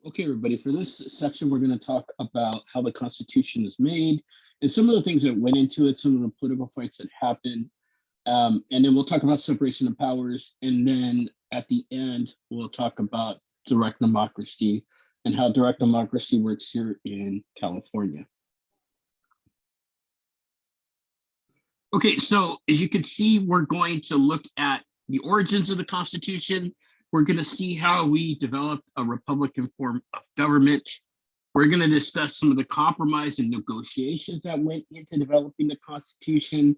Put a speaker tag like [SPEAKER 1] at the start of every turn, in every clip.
[SPEAKER 1] Okay, everybody, for this section, we're going to talk about how the Constitution is made and some of the things that went into it, some of the political fights that happened. And then we'll talk about separation of powers. And then at the end, we'll talk about direct democracy and how direct democracy works here in California. Okay, so as you can see, we're going to look at the origins of the Constitution. We're going to see how we developed a Republican form of government. We're going to discuss some of the compromise and negotiations that went into developing the Constitution.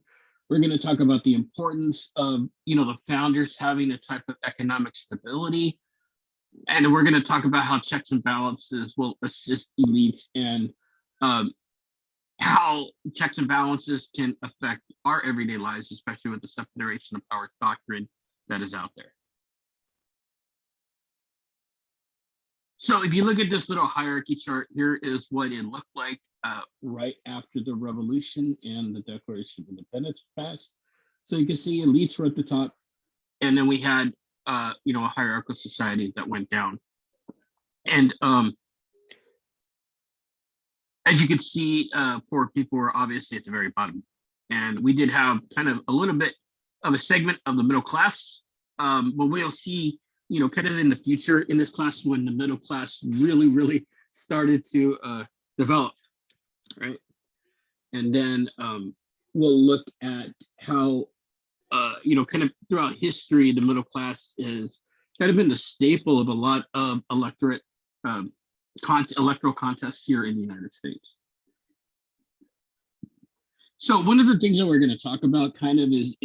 [SPEAKER 1] We're going to talk about the importance of, the founders having a type of economic stability. And we're going to talk about how checks and balances will assist elites and how checks and balances can affect our everyday lives, especially with the separation of powers doctrine that is out there. So if you look at this little hierarchy chart, here is what it looked like right after the revolution and the Declaration of Independence passed. So you can see elites were at the top, and then we had, a hierarchical society that went down. And as you can see, poor people were obviously at the very bottom. And we did have kind of a little bit of a segment of the middle class, but we'll see, kind of in the future in this class when the middle class really, really started to develop, right? And then we'll look at how, kind of throughout history, the middle class is kind of been the staple of a lot of electoral contests here in the United States. So one of the things that we're going to talk about kind of is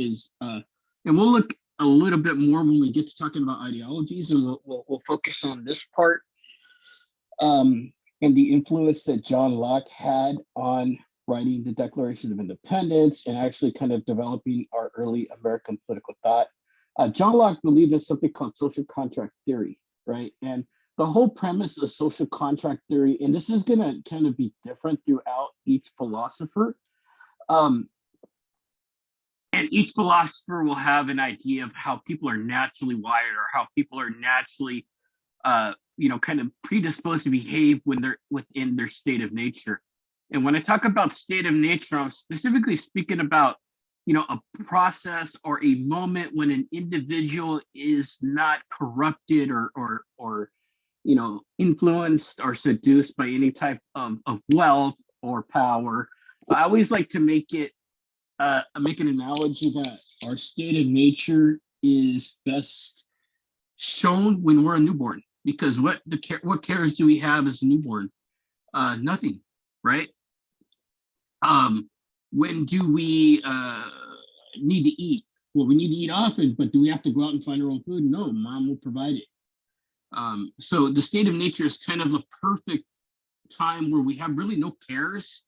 [SPEAKER 1] and we'll look a little bit more when we get to talking about ideologies, and we'll focus on this part and the influence that John Locke had on writing the Declaration of Independence and actually kind of developing our early American political thought. John Locke believed in something called social contract theory, right? And the whole premise of social contract theory, and this is going to kind of be different throughout each philosopher, and each philosopher will have an idea of how people are naturally wired or how people are naturally, kind of predisposed to behave when they're within their state of nature. And when I talk about state of nature, I'm specifically speaking about, a process or a moment when an individual is not corrupted or influenced or seduced by any type of wealth or power. I always like to make an analogy that our state of nature is best shown when we're a newborn, because what cares do we have as a newborn? Nothing, right? When do we need to eat? Well, we need to eat often, but do we have to go out and find our own food? No, mom will provide it. So the state of nature is kind of a perfect time where we have really no cares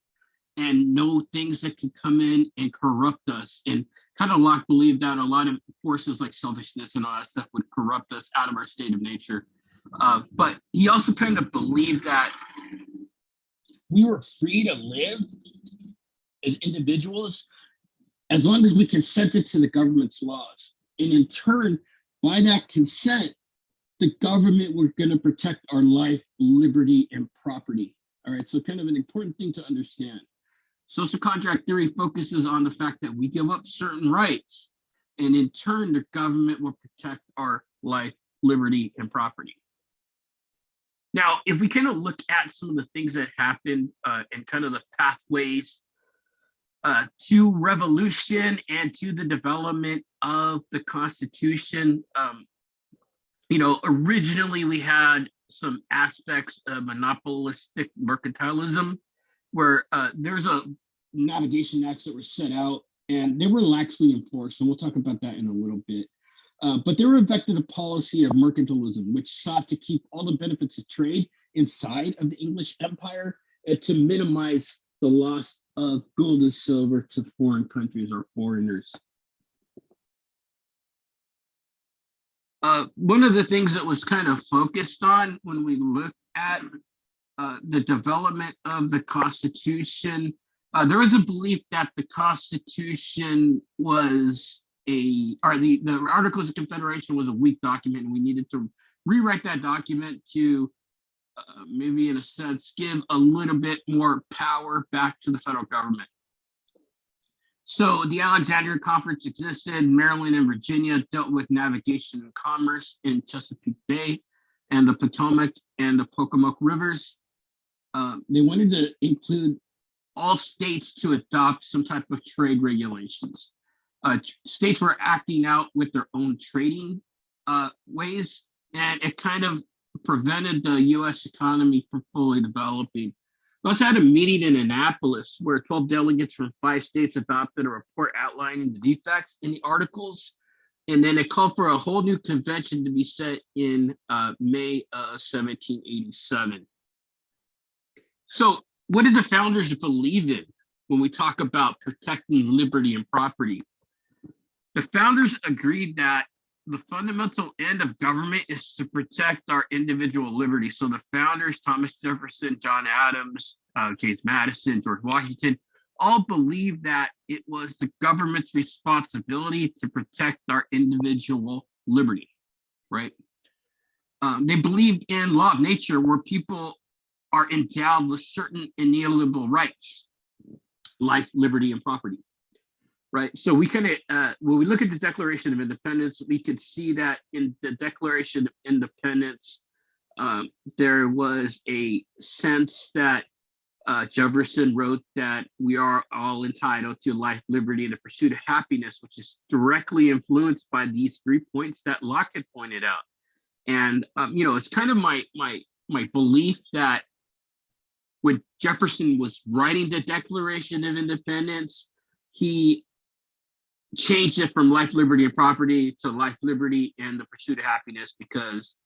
[SPEAKER 1] and no things that can come in and corrupt us. And kind of Locke believed that a lot of forces like selfishness and all that stuff would corrupt us out of our state of nature. But he also kind of believed that we were free to live as individuals as long as we consented to the government's laws. And in turn, by that consent, the government was going to protect our life, liberty, and property. All right, so kind of an important thing to understand. Social contract theory focuses on the fact that we give up certain rights, and in turn, the government will protect our life, liberty, and property. Now, if we kind of look at some of the things that happened and kind of the pathways to revolution and to the development of the Constitution, originally we had some aspects of monopolistic mercantilism where there's a navigation acts that were set out and they were laxly enforced. And we'll talk about that in a little bit. But they reflected a policy of mercantilism, which sought to keep all the benefits of trade inside of the English Empire and to minimize the loss of gold and silver to foreign countries or foreigners. One of the things that was kind of focused on when we look at the development of the Constitution, there was a belief that the Constitution was the Articles of Confederation was a weak document, and we needed to rewrite that document to maybe in a sense, give a little bit more power back to the federal government. So the Alexandria Conference existed. Maryland and Virginia dealt with navigation and commerce in Chesapeake Bay and the Potomac and the Pocomoke rivers. They wanted to include all states to adopt some type of trade regulations. States were acting out with their own trading ways, and it kind of prevented the U.S. economy from fully developing. We also had a meeting in Annapolis where 12 delegates from 5 states adopted a report outlining the defects in the articles, and then it called for a whole new convention to be set in May 1787. So what did the founders believe in when we talk about protecting liberty and property? The founders agreed that the fundamental end of government is to protect our individual liberty. So the founders, Thomas Jefferson, John Adams, James Madison, George Washington, all believed that it was the government's responsibility to protect our individual liberty, right? They believed in law of nature, where people are endowed with certain inalienable rights, life, liberty, and property. Right. So we kind of, when we look at the Declaration of Independence, we could see that in the Declaration of Independence, there was a sense that Jefferson wrote that we are all entitled to life, liberty, and the pursuit of happiness, which is directly influenced by these 3 points that Locke had pointed out. And it's kind of my belief that when Jefferson was writing the Declaration of Independence, he changed it from life, liberty, and property to life, liberty, and the pursuit of happiness, because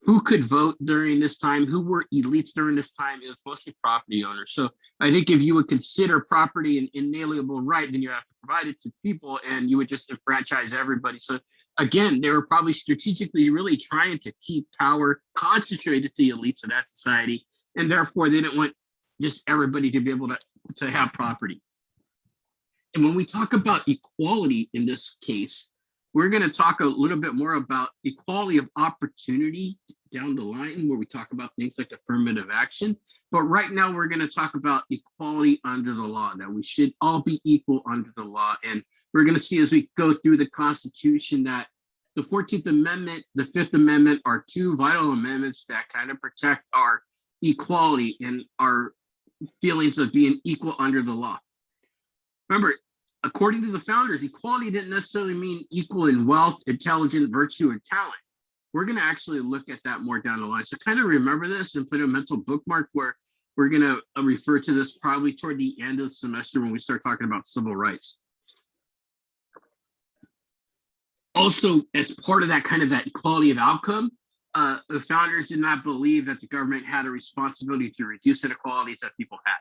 [SPEAKER 1] who could vote during this time? Who were elites during this time? It was mostly property owners. So I think if you would consider property an inalienable right, then you have to provide it to people, and you would just enfranchise everybody. So again, they were probably strategically really trying to keep power concentrated to the elites of that society, and therefore they didn't want just everybody to be able to have property. And when we talk about equality in this case, we're going to talk a little bit more about equality of opportunity down the line, where we talk about things like affirmative action. But right now, we're going to talk about equality under the law, that we should all be equal under the law. And we're going to see as we go through the Constitution that the 14th Amendment, the 5th Amendment are 2 vital amendments that kind of protect our equality and our feelings of being equal under the law. Remember, according to the founders, equality didn't necessarily mean equal in wealth, intelligence, virtue, and talent. We're going to actually look at that more down the line. So kind of remember this and put a mental bookmark where we're going to refer to this probably toward the end of the semester when we start talking about civil rights. Also, as part of that kind of that equality of outcome, the founders did not believe that the government had a responsibility to reduce inequalities that people had.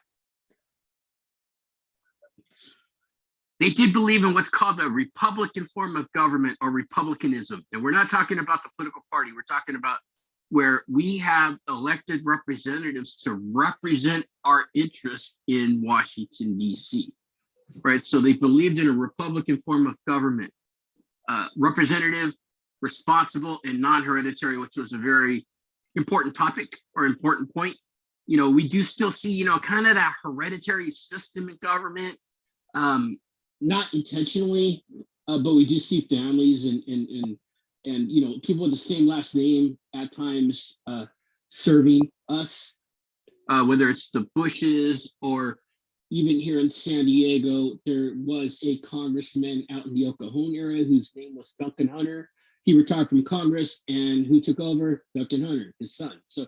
[SPEAKER 1] They did believe in what's called a Republican form of government, or republicanism. And we're not talking about the political party. We're talking about where we have elected representatives to represent our interests in Washington, D.C. Right? So they believed in a Republican form of government, representative, responsible, and non-hereditary, which was a very important topic or important point. We do still see, kind of that hereditary system in government. Not intentionally, but we do see families and people with the same last name at times serving us, whether it's the Bushes or even here in San Diego, there was a congressman out in the El Cajon area whose name was Duncan Hunter. He retired from Congress, and who took over? Duncan Hunter, his son. So,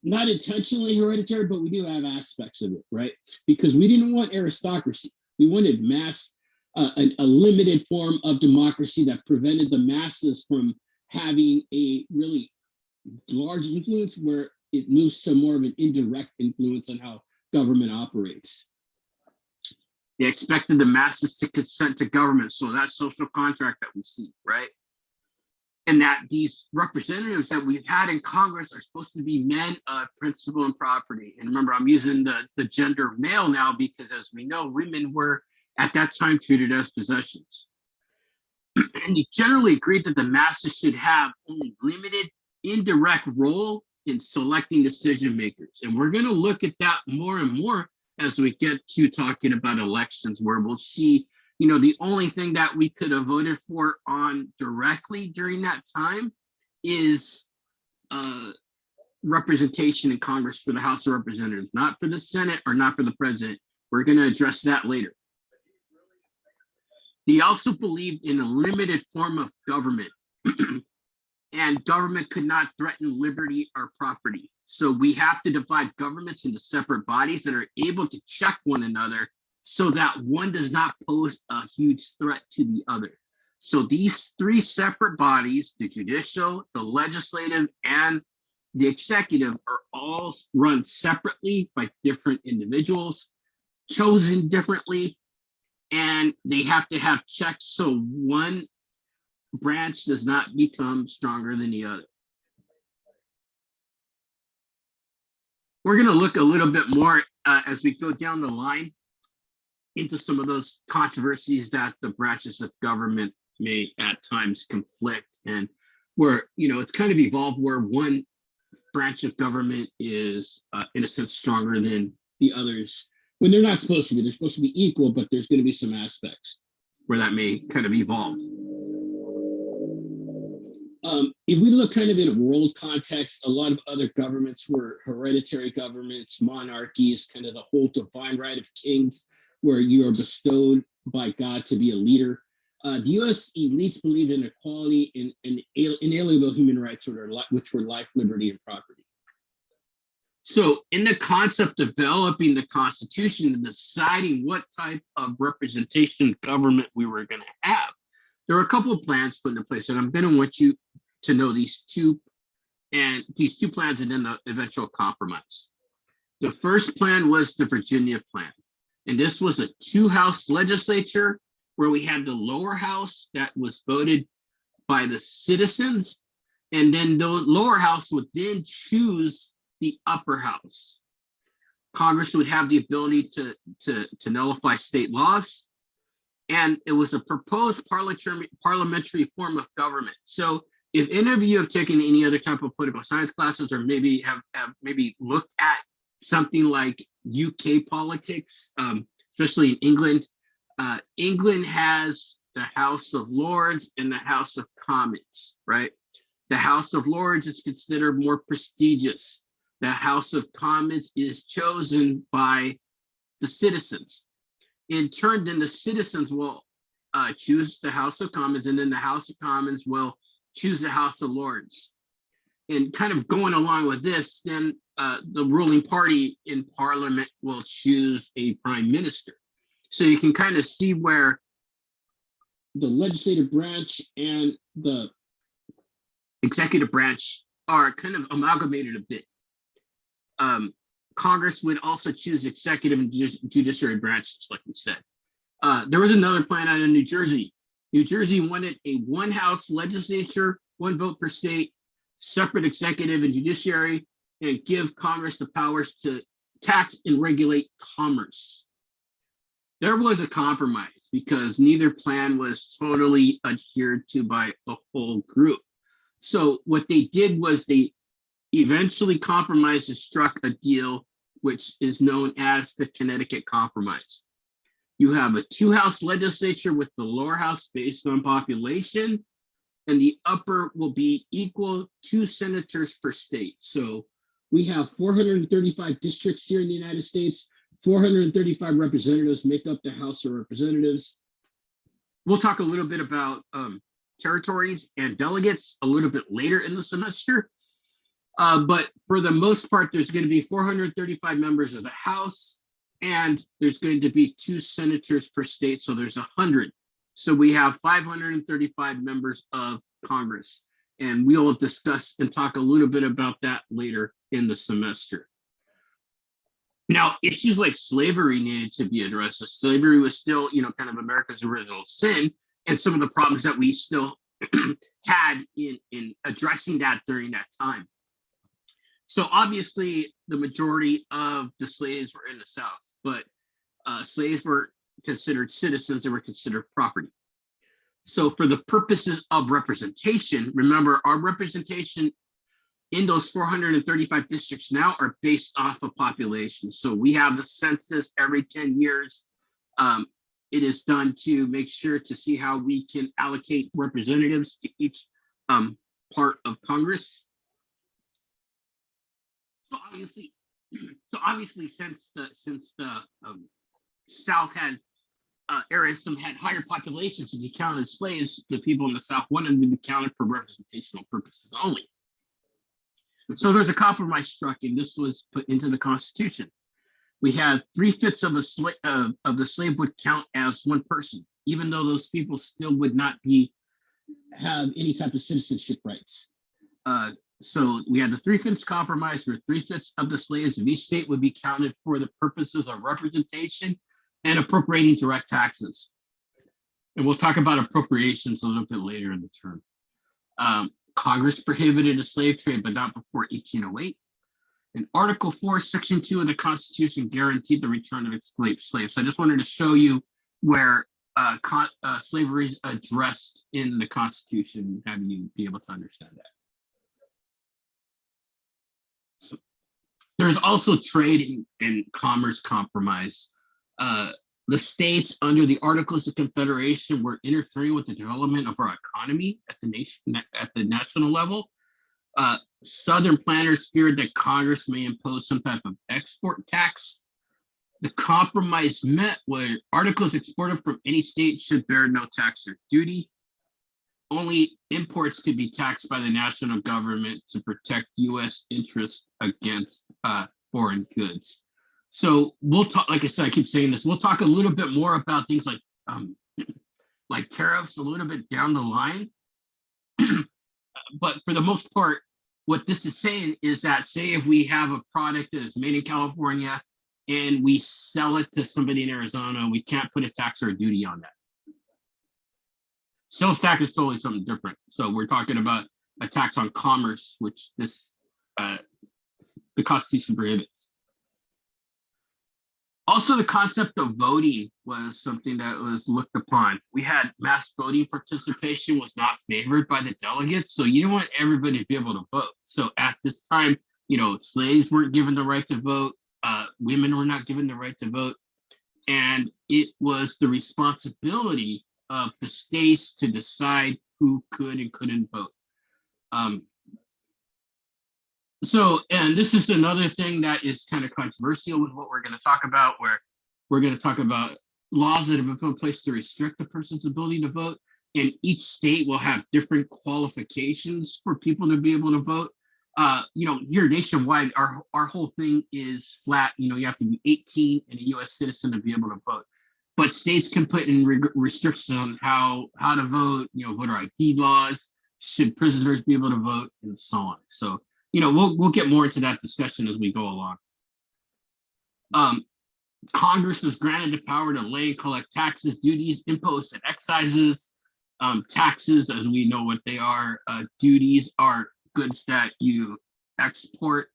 [SPEAKER 1] not intentionally hereditary, but we do have aspects of it, right? Because we didn't want aristocracy. We wanted a limited form of democracy that prevented the masses from having a really large influence, where it moves to more of an indirect influence on how government operates. They expected the masses to consent to government. So that social contract that we see, right? And that these representatives that we've had in Congress are supposed to be men of principle and property. And remember, I'm using the gender male now because, as we know, women were at that time treated as possessions. And he generally agreed that the masses should have only limited indirect role in selecting decision makers. And we're going to look at that more and more as we get to talking about elections, where we'll see, the only thing that we could have voted for on directly during that time is representation in Congress for the House of Representatives, not for the Senate or not for the president. We're going to address that later. They also believed in a limited form of government, and government could not threaten liberty or property. So we have to divide governments into separate bodies that are able to check one another so that one does not pose a huge threat to the other. So these three separate bodies, the judicial, the legislative, and the executive, are all run separately by different individuals, chosen differently, and they have to have checks so one branch does not become stronger than the other. We're going to look a little bit more as we go down the line into some of those controversies that the branches of government may at times conflict, and where, it's kind of evolved where one branch of government is, in a sense, stronger than the others when they're not supposed to be. They're supposed to be equal, but there's going to be some aspects where that may kind of evolve. If we look kind of in a world context, a lot of other governments were hereditary governments, monarchies, kind of the whole divine right of kings, where you are bestowed by God to be a leader. The U.S. elites believed in equality and inalienable human rights, which were life, liberty, and property. So in the concept of developing the Constitution and deciding what type of representation government we were going to have, there were a couple of plans put into place, and I'm going to want you to know these two plans and then the eventual compromise. The first plan was the Virginia plan, and this was a two-house legislature where we had the lower house that was voted by the citizens, and then the lower house would then choose the upper house. Congress would have the ability to nullify state laws, and it was a proposed parliamentary form of government. So if any of you have taken any other type of political science classes, or maybe have maybe looked at something like UK politics, especially in England, England has the House of Lords and the House of Commons, right? The House of Lords is considered more prestigious. The House of Commons is chosen by the citizens. In turn, then the citizens will choose the House of Commons, and then the House of Commons will choose the House of Lords. And kind of going along with this, then the ruling party in Parliament will choose a prime minister. So you can kind of see where the legislative branch and the executive branch are kind of amalgamated a bit. Congress would also choose executive and judiciary branches, like we said. There was another plan out of New Jersey. New Jersey wanted a one-house legislature, one vote per state, separate executive and judiciary, and give Congress the powers to tax and regulate commerce. There was a compromise because neither plan was totally adhered to by the whole group. So what they did was they eventually compromised and struck a deal which is known as the Connecticut Compromise. You have a two-house legislature with the lower house based on population, and the upper will be equal to senators per state. So we have 435 districts here in the United States. 435 representatives make up the House of Representatives. We'll talk a little bit about territories and delegates a little bit later in the semester. But for the most part, there's going to be 435 members of the House, and there's going to be 2 senators per state, so there's 100. So we have 535 members of Congress, and we will discuss and talk a little bit about that later in the semester. Now, issues like slavery needed to be addressed. So slavery was still, kind of America's original sin, and some of the problems that we still had in addressing that during that time. So obviously, the majority of the slaves were in the South, but slaves were considered citizens, they were considered property. So for the purposes of representation, remember, our representation in those 435 districts now are based off of population. So we have the census every 10 years. It is done to make sure to see how we can allocate representatives to each part of Congress. So obviously, since the South had areas some had higher populations, if you counted slaves, the people in the South wanted to be counted for representational purposes only. So there's a compromise struck, and this was put into the Constitution. We had 3/5 of the slave would count as one person, even though those people still would not have any type of citizenship rights. So we had the 3/5 compromise, where 3/5 of the slaves of each state would be counted for the purposes of representation and appropriating direct taxes. And we'll talk about appropriations a little bit later in the term. Congress prohibited the slave trade, but not before 1808. And Article 4, Section 2 of the Constitution guaranteed the return of enslaved slaves. So I just wanted to show you where slavery is addressed in the Constitution, having you be able to understand that. So there's also trade and commerce compromise. The states under the Articles of Confederation were interfering with the development of our economy at the national level. Southern planners feared that Congress may impose some type of export tax. The compromise met where articles exported from any state should bear no tax or duty. Only imports could be taxed by the national government to protect U.S. interests against foreign goods. So we'll talk, like I said, I keep saying this, we'll talk a little bit more about things like tariffs a little bit down the line. But for the most part, what this is saying is that, say if we have a product that is made in California and we sell it to somebody in Arizona, we can't put a tax or a duty on that. Sales tax is totally something different. So we're talking about a tax on commerce, which the Constitution prohibits. Also, the concept of voting was something that was looked upon. We had mass voting participation was not favored by the delegates, so you didn't want everybody to be able to vote. So at this time, slaves weren't given the right to vote, women were not given the right to vote, and it was the responsibility of the states to decide who could and couldn't vote. And this is another thing that is kind of controversial with what we're going to talk about, where we're going to talk about laws that have been put in place to restrict the person's ability to vote. And each state will have different qualifications for people to be able to vote. Here nationwide, our whole thing is flat. You have to be 18 and a U.S. citizen to be able to vote. But states can put in restrictions on how to vote, voter ID laws, should prisoners be able to vote, and so on. So, we'll get more into that discussion as we go along. Congress was granted the power to lay and collect taxes, duties, imposts, and excises. Taxes, as we know what they are, duties are goods that you export.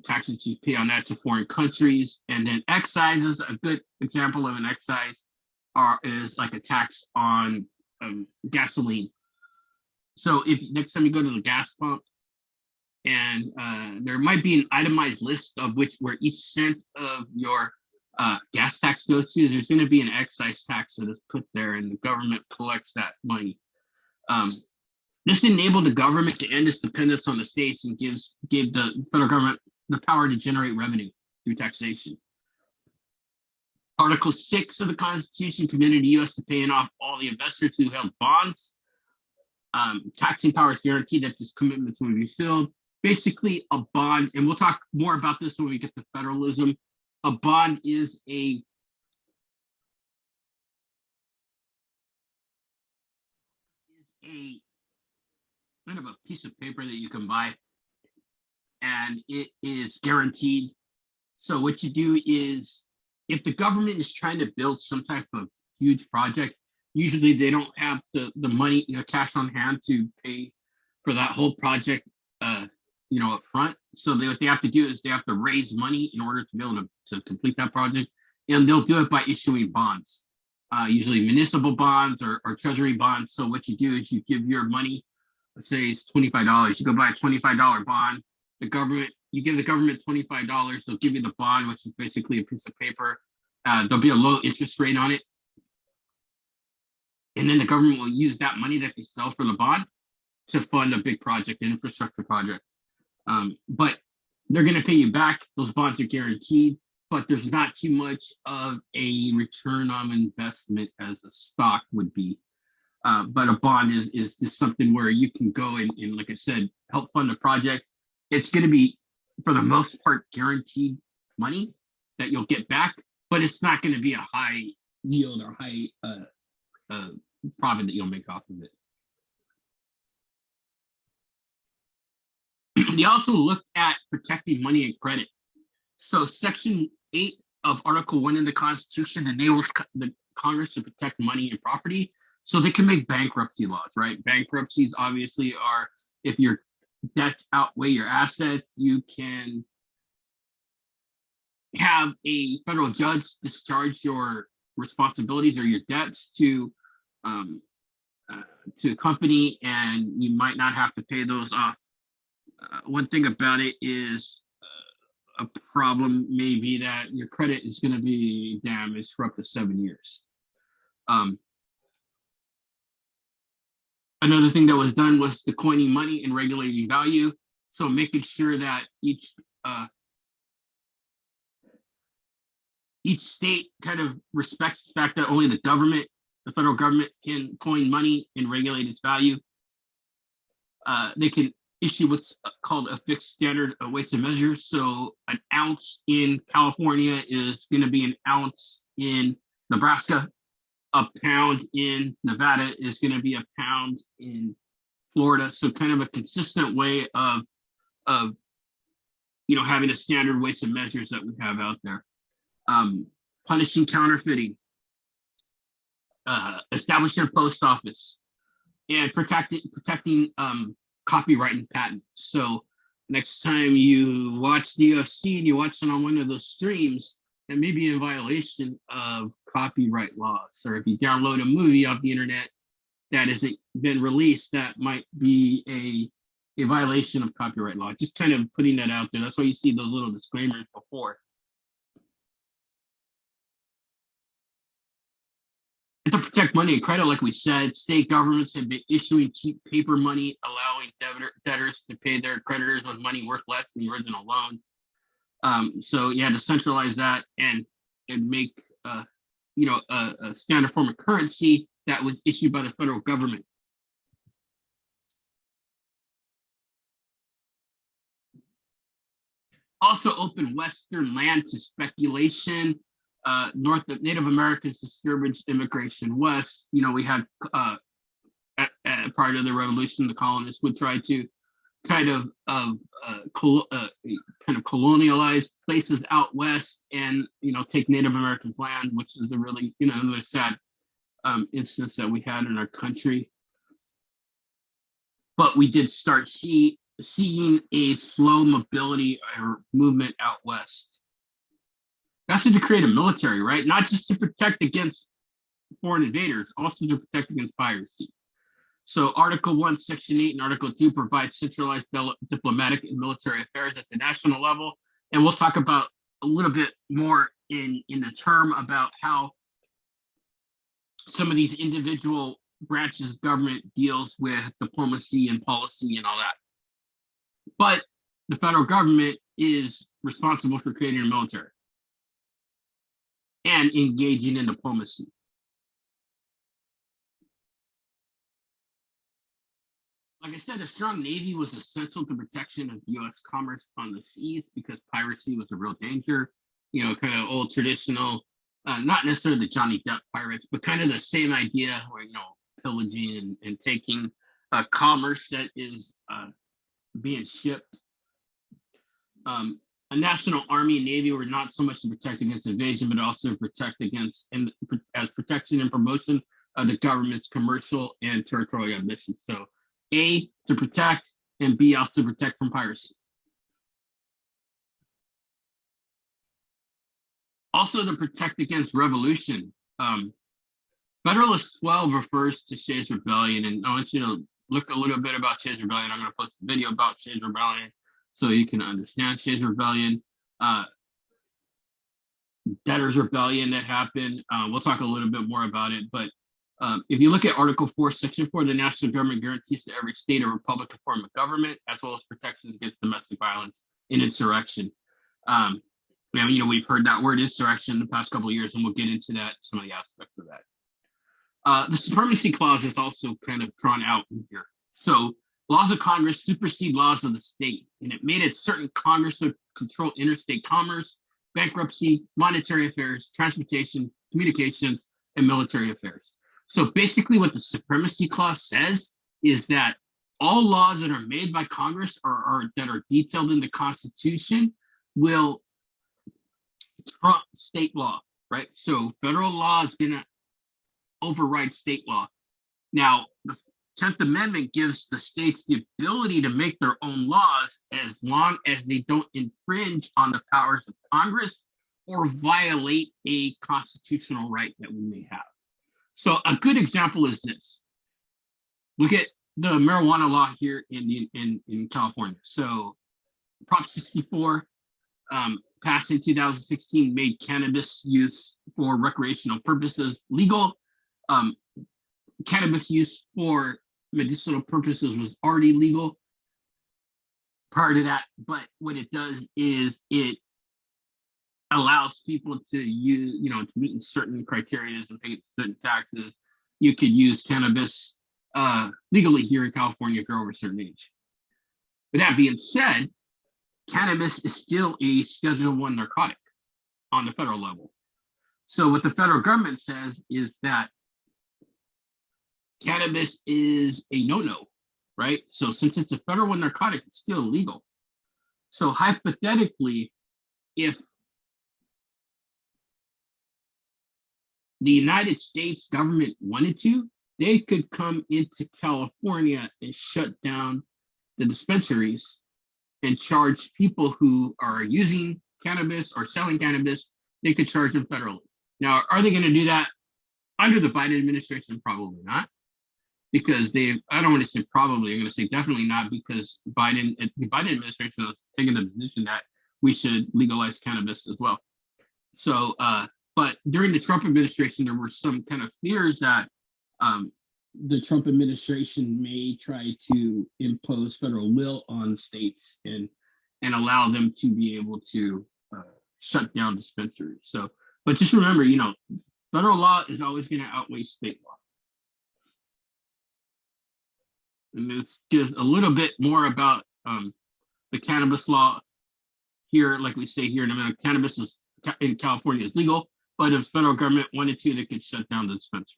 [SPEAKER 1] Taxes you pay on that to foreign countries. And then excises, a good example of an excise is like a tax on gasoline. So if next time you go to the gas pump, and there might be an itemized list of where each cent of your gas tax goes to, there's going to be an excise tax that is put there, and the government collects that money. This enabled the government to end its dependence on the states and gave the federal government the power to generate revenue through taxation. Article 6 of the Constitution committed the U.S. to paying off all the investors who held bonds. Taxing power is guaranteed that this commitment will be filled. Basically, a bond, and we'll talk more about this when we get to federalism. A bond is a kind of a piece of paper that you can buy, and it is guaranteed. So what you do is, if the government is trying to build some type of huge project, usually they don't have the money, cash on hand to pay for that whole project, up front. So what they have to do is they have to raise money in order to be able to complete that project, and they'll do it by issuing bonds, usually municipal bonds or treasury bonds. So what you do is you give your money let's say it's $25. You go buy a $25 bond. You give the government $25. They'll give you the bond, which is basically a piece of paper. There'll be a low interest rate on it, and then the government will use that money that they sell for the bond to fund a big project, an infrastructure project. But they're going to pay you back. Those bonds are guaranteed, but there's not too much of a return on investment as a stock would be. But a bond is just something where you can go and, like I said, help fund a project. It's going to be, for the most part, guaranteed money that you'll get back, but it's not going to be a high yield or high profit that you'll make off of it. They also looked at protecting money and credit. So Section 8 of Article 1 in the Constitution enables the Congress to protect money and property, so they can make bankruptcy laws, right? Bankruptcies obviously are, if your debts outweigh your assets, you can have a federal judge discharge your responsibilities or your debts to a company, and you might not have to pay those off. One thing about it is a problem may be that your credit is going to be damaged for up to 7 years. Another thing that was done was the coining money and regulating value. So making sure that each state kind of respects the fact that only the federal government, can coin money and regulate its value. They can issue what's called a fixed standard of weights and measures. So an ounce in California is going to be an ounce in Nebraska. A pound in Nevada is going to be a pound in Florida. So kind of a consistent way of having a standard weights and measures that we have out there. Punishing counterfeiting, establishing a post office, and protecting copyright and patent. So next time you watch the UFC and you watch it on one of those streams, that may be in violation of copyright laws. Or if you download a movie off the internet that hasn't been released, that might be a violation of copyright law. Just kind of putting that out there. That's why you see those little disclaimers before. And to protect money and credit, like we said, state governments have been issuing cheap paper money, allowing debtors to pay their creditors with money worth less than the original loan. So you had to centralize that and make a standard form of currency that was issued by the federal government. Also opened Western land to speculation. Native Americans discouraged immigration west. We had prior to the revolution, the colonists would try to kind of colonialize places out west and take Native Americans' land, which is a really another sad instance that we had in our country. But we did start seeing a slow mobility or movement out west. That's to create a military, right? Not just to protect against foreign invaders, also to protect against piracy. So Article 1, Section 8, and Article 2 provide centralized diplomatic and military affairs at the national level. And we'll talk about a little bit more in the term about how some of these individual branches of government deals with diplomacy and policy and all that. But the federal government is responsible for creating a military and engaging in diplomacy. Like I said, a strong Navy was essential to protection of U.S. commerce on the seas because piracy was a real danger. Kind of old traditional, not necessarily the Johnny Depp pirates, but kind of the same idea where, pillaging and taking commerce that is being shipped. A national army and navy were not so much to protect against invasion, but also to protect against, and as protection and promotion of the government's commercial and territorial ambitions. So A, to protect, and B, also to protect from piracy. Also to protect against revolution. Federalist 12 refers to Shays' Rebellion, and I want you to look a little bit about Shays Rebellion. I'm going to post a video about Shays Rebellion so you can understand Shays Rebellion. Debtors Rebellion that happened. We'll talk a little bit more about it. But if you look at Article 4, Section 4, the national government guarantees to every state or republic a form of government, as well as protections against domestic violence and insurrection. Now, we've heard that word insurrection in the past couple of years, and we'll get into that, some of the aspects of that. The supremacy clause is also kind of drawn out in here. So laws of Congress supersede laws of the state, and it made it certain Congress would control interstate commerce, bankruptcy, monetary affairs, transportation, communications, and military affairs. So basically what the supremacy clause says is that all laws that are made by Congress or that are detailed in the Constitution will trump state law, right? So federal law is going to override state law. Now, the 10th Amendment gives the states the ability to make their own laws as long as they don't infringe on the powers of Congress or violate a constitutional right that we may have. So a good example is this. Look at the marijuana law here in California. So Prop 64, passed in 2016, made cannabis use for recreational purposes legal. Cannabis use for medicinal purposes was already legal prior to that, but what it does is it allows people to use, to meet certain criteria and pay certain taxes. You could use cannabis legally here in California if you're over a certain age. With that being said, cannabis is still a Schedule I narcotic on the federal level. So what the federal government says is that cannabis is a no-no, right? So since it's a federal narcotic, it's still illegal. So hypothetically, if the United States government wanted to, they could come into California and shut down the dispensaries and charge people who are using cannabis or selling cannabis. They could charge them federally. Now, are they going to do that under the Biden administration? Probably not. Because I don't want to say probably, I'm going to say definitely not, because the Biden administration has taken the position that we should legalize cannabis as well. So, but during the Trump administration, there were some kind of fears that the Trump administration may try to impose federal will on states and allow them to be able to shut down dispensaries. So, but just remember, federal law is always going to outweigh state law. And it's just a little bit more about the cannabis law here. Like we say here in America, cannabis is in California is legal, but if the federal government wanted to, they could shut down the dispensaries.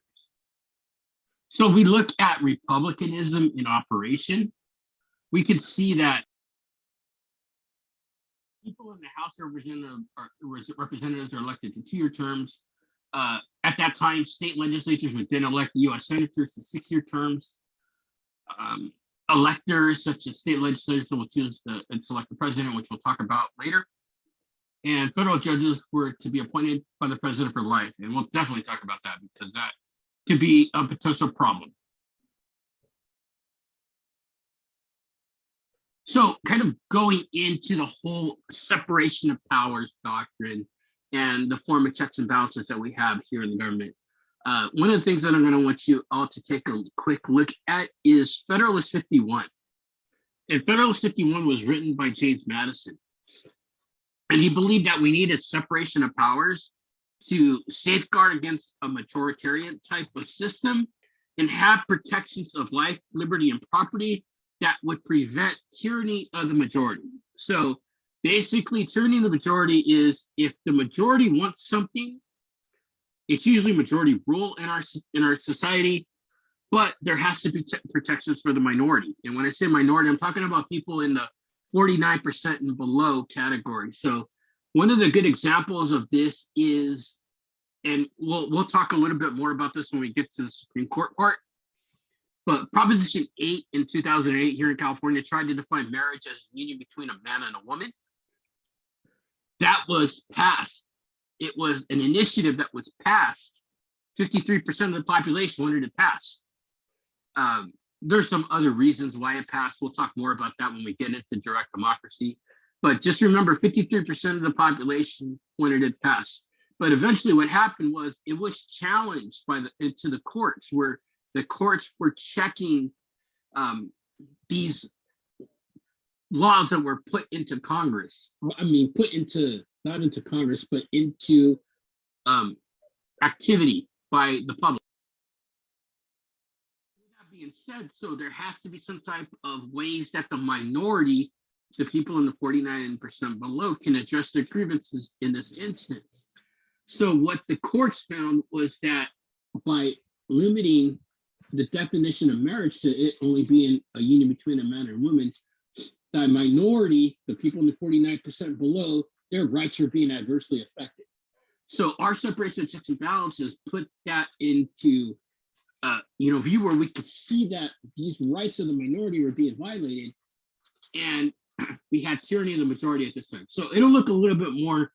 [SPEAKER 1] So we look at republicanism in operation. We could see that people in the House of Representatives are elected to 2-year terms. At that time, state legislatures would then elect the U.S. senators to 6-year terms. Electors such as state legislatures will choose and select the president, which we'll talk about later. And federal judges were to be appointed by the president for life. And we'll definitely talk about that because that could be a potential problem. So kind of going into the whole separation of powers doctrine and the form of checks and balances that we have here in the government. One of the things that I'm going to want you all to take a quick look at is Federalist 51. And Federalist 51 was written by James Madison. And he believed that we needed separation of powers to safeguard against a majoritarian type of system and have protections of life, liberty, and property that would prevent tyranny of the majority. So basically, tyranny of the majority is if the majority wants something, it's usually majority rule in our society, but there has to be protections for the minority. And when I say minority, I'm talking about people in the 49% and below category. So one of the good examples of this is, and we'll talk a little bit more about this when we get to the Supreme Court part, but Proposition 8 in 2008 here in California tried to define marriage as a union between a man and a woman. That was passed. It was an initiative that was passed. 53% of the population wanted it passed. there's some other reasons why it passed. We'll talk more about that when we get into direct democracy. But just remember, 53% of the population wanted it passed. But eventually, what happened was it was challenged to the courts, where the courts were checking these laws that were put into Congress. I mean, not into Congress, but into activity by the public. With that being said, so there has to be some type of ways that the minority, the people in the 49% below, can address their grievances in this instance. So what the courts found was that by limiting the definition of marriage to it only being a union between a man and a woman, the minority, the people in the 49% below, their rights are being adversely affected. So our separation of checks and balances put that into view where we could see that these rights of the minority were being violated, and we had tyranny of the majority at this time. So it'll look a little bit more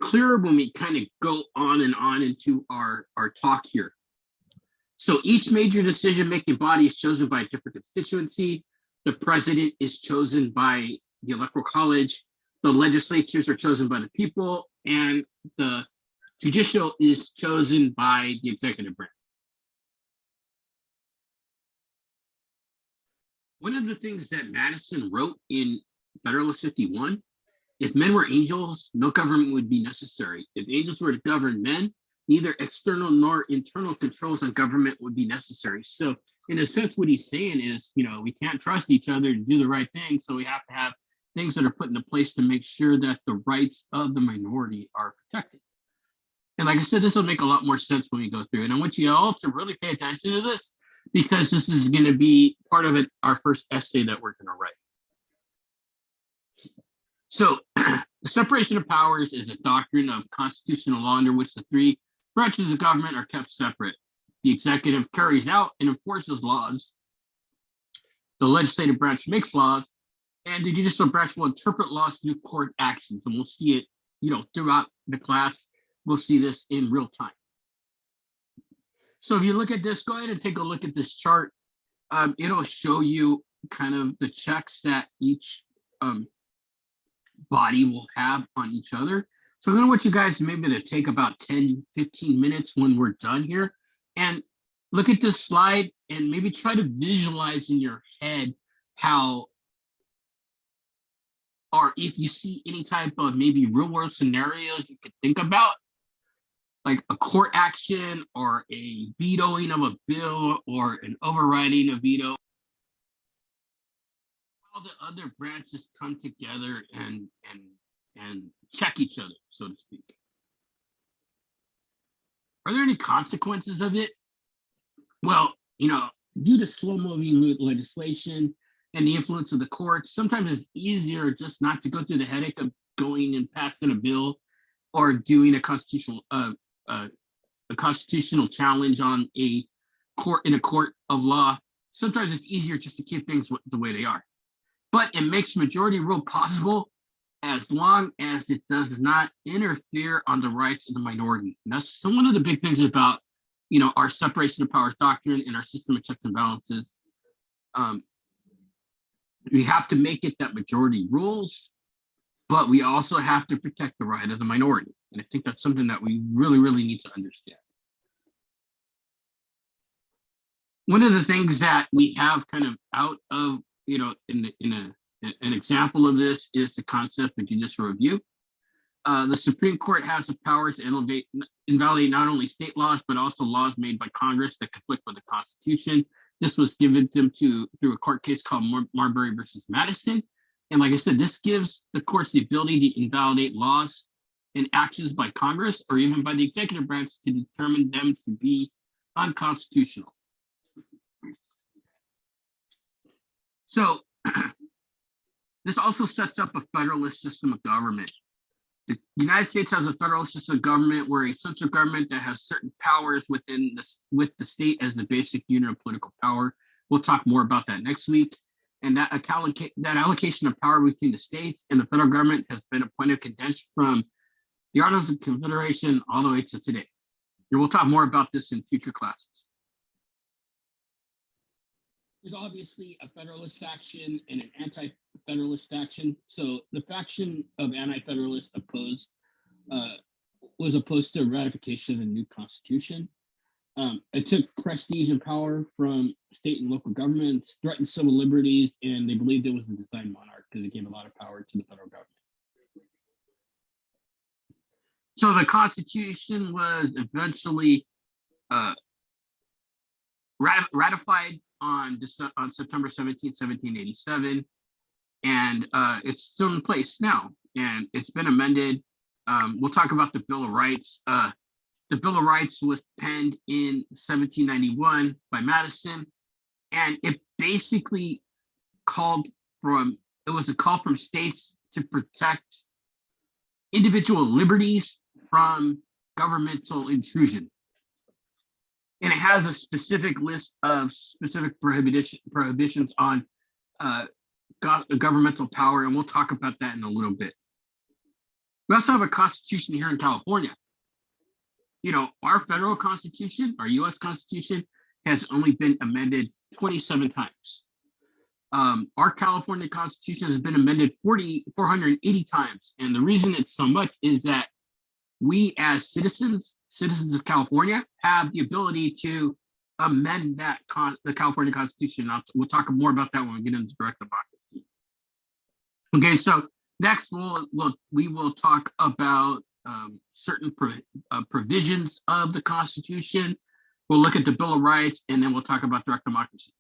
[SPEAKER 1] clearer when we kind of go on and on into our talk here. So each major decision-making body is chosen by a different constituency. The president is chosen by the Electoral College. The legislatures are chosen by the people, and the judicial is chosen by the executive branch. One of the things that Madison wrote in Federalist 51, if men were angels, no government would be necessary. If angels were to govern men, neither external nor internal controls on government would be necessary. So in a sense, what he's saying is, we can't trust each other to do the right thing. So we have to have things that are put into place to make sure that the rights of the minority are protected. And like I said, this will make a lot more sense when we go through. And I want you all to really pay attention to this, because this is going to be part of our first essay that we're going to write. So the separation of powers is a doctrine of constitutional law under which the three branches of government are kept separate. The executive carries out and enforces laws. The legislative branch makes laws, and the judicial branch will interpret laws through court actions. And we'll see it, throughout the class. We'll see this in real time. So if you look at this, go ahead and take a look at this chart. It'll show you kind of the checks that each body will have on each other. So I'm going to want you guys maybe to take about 10, 15 minutes when we're done here and look at this slide and maybe try to visualize in your head how, or if you see any type of maybe real world scenarios you could think about, like a court action or a vetoing of a bill or an overriding a veto. How the other branches come together and check each other, so to speak. Are there any consequences of it? Well, due to slow-moving legislation and the influence of the courts, sometimes it's easier just not to go through the headache of going and passing a bill or doing a constitutional challenge on a court of law. Sometimes it's easier just to keep things the way they are. But it makes majority rule possible as long as it does not interfere on the rights of the minority. And that's one of the big things about, our separation of powers doctrine and our system of checks and balances. We have to make it that majority rules, but we also have to protect the right of the minority. And I think that's something that we really, really need to understand. One of the things that we have kind of out of, an example of this is the concept of judicial review. The Supreme Court has the power to invalidate not only state laws, but also laws made by Congress that conflict with the Constitution. This was given to them through a court case called Marbury versus Madison. And like I said, this gives the courts the ability to invalidate laws and actions by Congress or even by the executive branch to determine them to be unconstitutional. So this also sets up a federalist system of government. The United States has a federalist system of government where a central government that has certain powers with the state as the basic unit of political power. We'll talk more about that next week. And that allocation of power between the states and the federal government has been a point of contention from the Articles of Confederation all the way to today. And we'll talk more about this in future classes. there's obviously a Federalist faction and an anti-Federalist faction. So the faction of anti-Federalists was opposed to ratification of the new Constitution. It took prestige and power from state and local governments, threatened civil liberties, and they believed it was a design monarch because it gave a lot of power to the federal government. So the Constitution was eventually ratified on September 17, 1787, and it's still in place now, and it's been amended. We'll talk about the Bill of Rights. The Bill of Rights was penned in 1791 by Madison, and it basically was a call from states to protect individual liberties from governmental intrusion. And it has a specific list of specific prohibitions on governmental power, and we'll talk about that in a little bit. We also have a constitution here in California. You know, our federal constitution, our U.S. Constitution, has only been amended 27 times. Our California Constitution has been amended 480 times. And the reason it's so much is that we as citizens of California, have the ability to amend the California Constitution. We'll talk more about that when we get into direct democracy. Okay, so next we will talk about certain provisions of the Constitution. We'll look at the Bill of Rights, and then we'll talk about direct democracy.